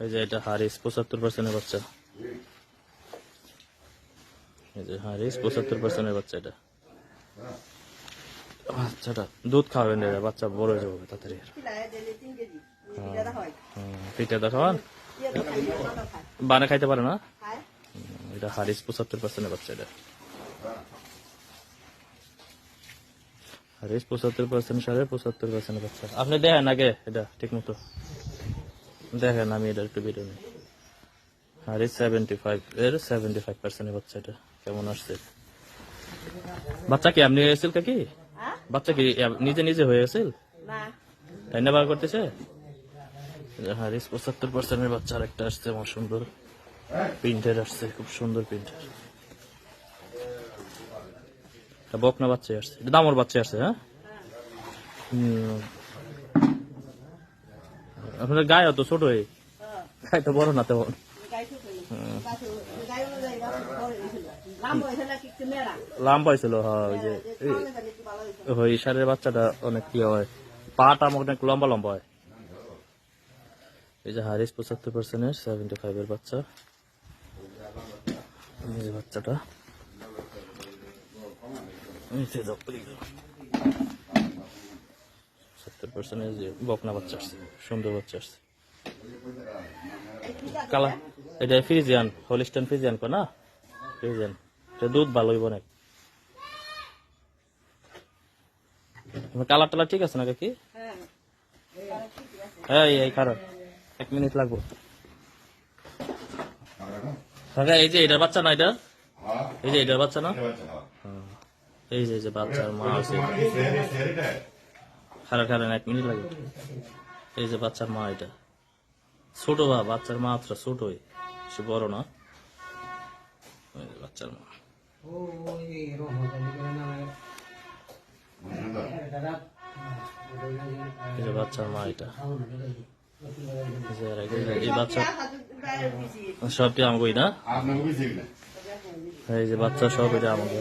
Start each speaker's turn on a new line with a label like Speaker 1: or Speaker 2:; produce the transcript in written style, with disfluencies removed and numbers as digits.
Speaker 1: এই যে এটা হারিস 75% বাচ্চা। এই যে হারিস 75% বাচ্চা। এটা বাচ্চাটা দুধ খাওয়াবেন, এরা বাচ্চা বড় হয়ে যাবে তাড়াতাড়ি। পিঠা দেখান বানা খাইতে পারে না। এটা হারিস 75% বাচ্চা। এটা হারিস 75% সাড়ে 75% বাচ্চা। আপনি দেখেন আগে এটা ঠিক মতো দেখেন, আমি এটা একটু ভিডিও নিই। হারিস 75 এর 75% বাচ্চা। এটা কেমন আসছে বাচ্চা? কি আপনি হয়েছিল কি বাচ্চা? কি নিজে নিজে হয়ে গেছিল? তাই না বার করতেছে? হারিস 75% বাচ্চা। আর একটা আসছে আমার সুন্দর প্রিন্টের আসছে, খুব সুন্দর প্রিন্টের। বকনা বাচ্চা আসছে, দামর বাচ্চা আসছে। হ্যাঁ, আপনার গায়ে তো ছোট, গায়ে তো বড় না তেমন। লাম্বা হয়েছিল। হ্যাঁ, ওই যে ওই সারের বাচ্চাটা অনেক কি হয়, পাটা অনেক লম্বা লম্বা হয়। এই যে হারিস 75% 75 বাচ্চা। এই যে বাচ্চাটা বকনা বাচ্চা আসছে, সুন্দর বাচ্চা আসছে। কালা এটা ফ্রিজিয়ান, হলিস্টান ফ্রিজিয়ান কো না? ফ্রিজিয়ান এটা দুধ ভালো হইব অনেক। কালার টালার ঠিক আছে না কাকি? হ্যাঁ, এই কারণ 1 মিনিট লাগবে। এই যে এটার বাচ্চা না? এটা এই যে এটার বাচ্চা না? এই যে বাচ্চার মা আছে। খারাপ 1 মিনিট লাগে। এই যে বাচ্চার মা, এটা ছোট বাচ্চার মা মাত্র ছোটই, সে বড় না। বাচ্চার মা এই যে বাচ্চার মা, এটা এই বাচ্চা সবটি আমাকে না। এই যে বাচ্চা সব এটা আমাকে